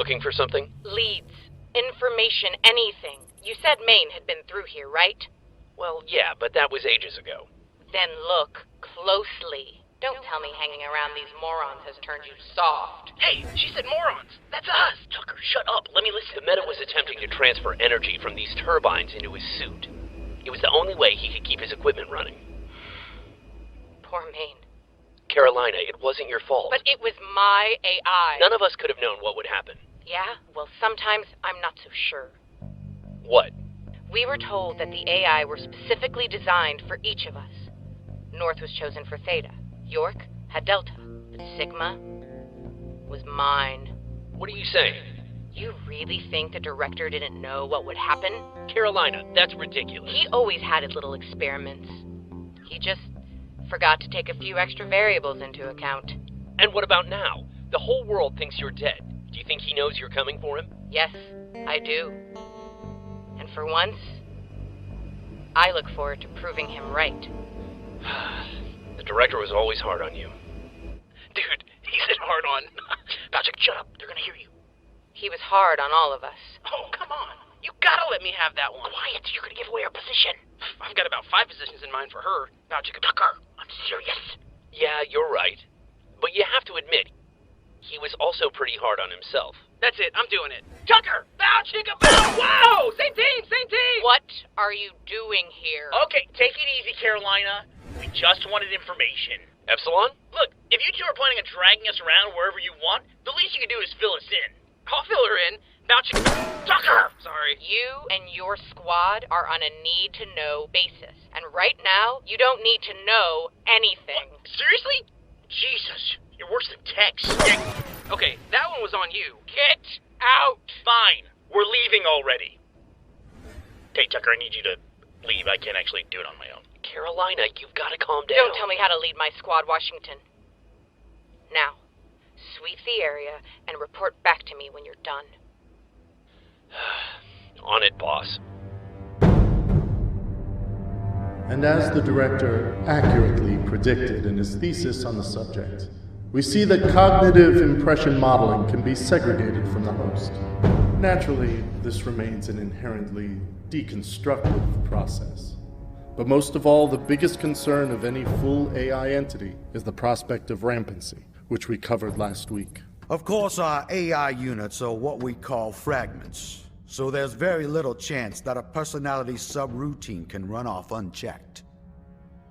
looking for something? Leads. Information, anything. You said Maine had been through here, right? Well, yeah, but that was ages ago. Then look closely. Don't tell me hanging around these morons has turned you soft. Hey, she said morons. That's us. Tucker, shut up. Let me listen. The Meta was attempting to transfer energy from these turbines into his suit. It was the only way he could keep his equipment running. Poor Maine. Carolina, it wasn't your fault. But it was my AI. None of us could have known what would happen. Yeah? Well, sometimes I'm not so sure. What? We were told that the AI were specifically designed for each of us. North was chosen for Theta. York had Delta. But Sigma was mine. What are you saying? You really think the director didn't know what would happen? Carolina, that's ridiculous. He always had his little experiments. He just forgot to take a few extra variables into account. And what about now? The whole world thinks you're dead. Do you think he knows you're coming for him? Yes, I do. And for once, I look forward to proving him right. The director was always hard on you. Dude, he said hard on. Patrick, shut up. They're gonna hear you. He was hard on all of us. Oh, come on. You gotta let me have that one. Quiet, you're gonna give away our position. I've got about 5 positions in mind for her. Patrick, Tucker, I'm serious. Yeah, you're right. But you have to admit, he was also pretty hard on himself. That's it, I'm doing it. Tucker, bow, chicka, bow! Whoa! Same team, same team! What are you doing here? Okay, take it easy, Carolina. We just wanted information. Epsilon? Look, if you two are planning on dragging us around wherever you want, the least you can do is fill us in. I'll fill her in. Bow, chicka, Tucker! Sorry. You and your squad are on a need-to-know basis. And right now, you don't need to know anything. What? Seriously? Jesus, you're worse than Tex. Okay, that one was on you. Get out! Fine. We're leaving already. Hey, Tucker, I need you to leave. I can't actually do it on my own. Carolina, you've got to calm down. Don't tell me how to lead my squad, Washington. Now, sweep the area and report back to me when you're done. On it, boss. And as the director accurately predicted in his thesis on the subject, we see that cognitive impression modeling can be segregated from the host. Naturally, this remains an inherently deconstructive process. But most of all, the biggest concern of any full AI entity is the prospect of rampancy, which we covered last week. Of course, our AI units are what we call fragments, so there's very little chance that a personality subroutine can run off unchecked.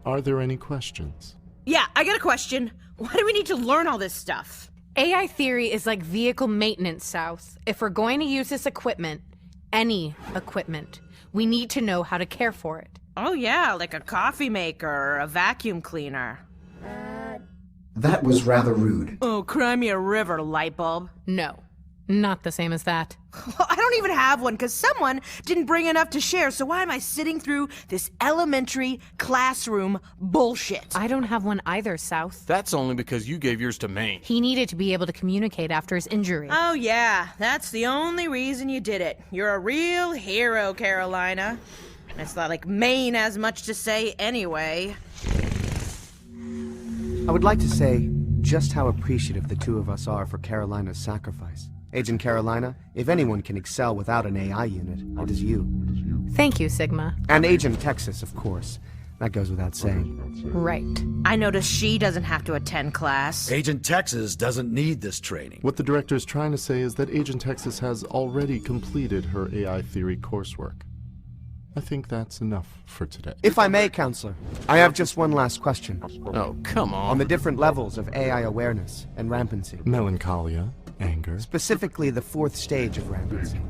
Are there any questions? Yeah, I got a question. Why do we need to learn all this stuff? AI theory is like vehicle maintenance, South. If we're going to use this equipment, any equipment, we need to know how to care for it. Oh yeah, like a coffee maker or a vacuum cleaner. That was rather rude. Oh, cry me a river, light bulb. No, not the same as that. I don't even have one because someone didn't bring enough to share, so why am I sitting through this elementary classroom bullshit? I don't have one either, South. That's only because you gave yours to Maine. He needed to be able to communicate after his injury. Oh yeah, that's the only reason you did it. You're a real hero, Carolina. It's not like Maine has much to say anyway. I would like to say just how appreciative the two of us are for Carolina's sacrifice. Agent Carolina, if anyone can excel without an AI unit, it is you. Thank you, Sigma. And Agent Texas, of course. That goes without saying. Right. I noticed she doesn't have to attend class. Agent Texas doesn't need this training. What the director is trying to say is that Agent Texas has already completed her AI theory coursework. I think that's enough for today. If I may, Counselor, I have just one last question. Oh, come on. On the different levels of AI awareness and rampancy. Melancholia, anger, Specifically the 4th stage of rampancy.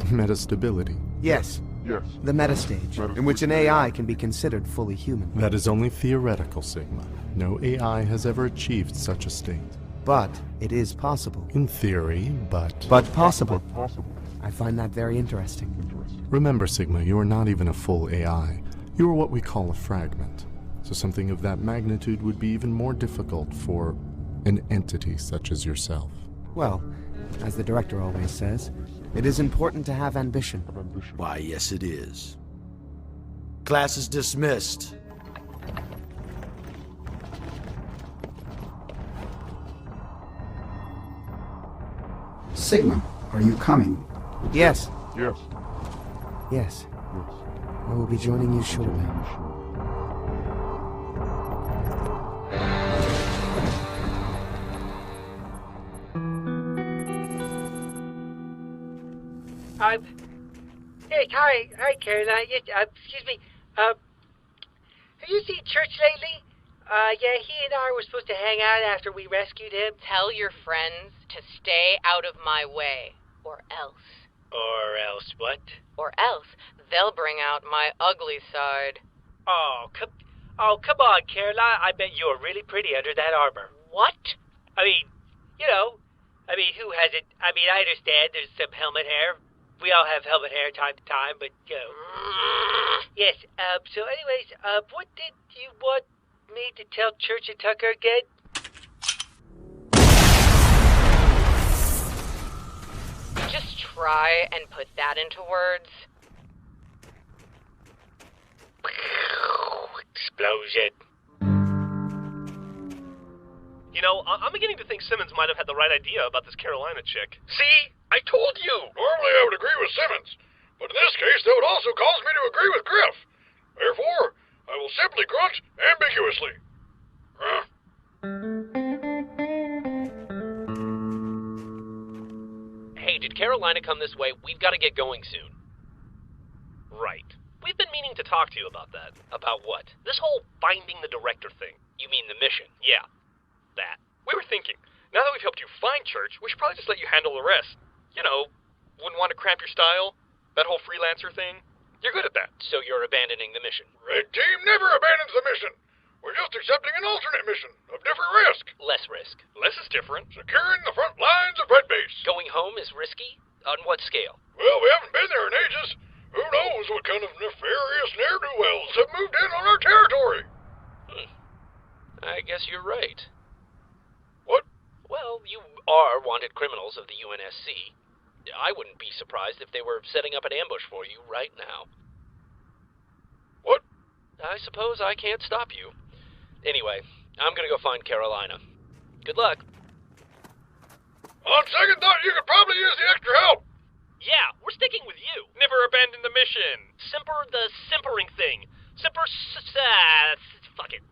metastability. Yes. The meta stage, in which an AI can be considered fully human. That is only theoretical, Sigma. No AI has ever achieved such a state. But it is possible. In theory, but Possible. I find that very interesting. Remember, Sigma, you are not even a full AI. You are what we call a fragment. So something of that magnitude would be even more difficult for an entity such as yourself. Well, as the director always says, it is important to have ambition. Why, yes it is. Class is dismissed. Sigma, Are you coming? Yes. Yes. Yes. I will be joining you shortly. Hi, Caroline. Yes, excuse me. Have you seen Church lately? Yeah, he and I were supposed to hang out after we rescued him. Tell your friends to stay out of my way, or else. Or else what? Or else they'll bring out my ugly side. Oh, come on, Caroline. I bet you're really pretty under that armor. What? I mean, who hasn't? I mean, I understand there's some helmet hair. We all have helmet hair time to time, but, Yes, so anyways, what did you want me to tell Church and Tucker again? Just try and put that into words. Explosion. You know, I'm beginning to think Simmons might have had the right idea about this Carolina chick. See? I told you! Normally I would agree with Simmons, but in this case that would also cause me to agree with Griff. Therefore, I will simply grunt ambiguously. Hey, did Carolina come this way? We've got to get going soon. Right. We've been meaning to talk to you about that. About what? This whole finding the director thing. You mean the mission? Yeah. That. We were thinking, now that we've helped you find Church, we should probably just let you handle the rest. You know, wouldn't want to cramp your style. That whole freelancer thing. You're good at that. So you're abandoning the mission? Red Team never abandons the mission. We're just accepting an alternate mission of different risk. Less risk. Less is different. Securing the front lines of Red Base. Going home is risky? On what scale? Well, we haven't been there in ages. Who knows what kind of nefarious ne'er-do-wells have moved in on our territory? I guess you're right. What? Well, you are wanted criminals of the UNSC. I wouldn't be surprised if they were setting up an ambush for you right now. What? I suppose I can't stop you. Anyway, I'm gonna go find Carolina. Good luck. On second thought, you could probably use the extra help. Yeah, we're sticking with you. Never abandon the mission. Simper the simpering thing. Fuck it.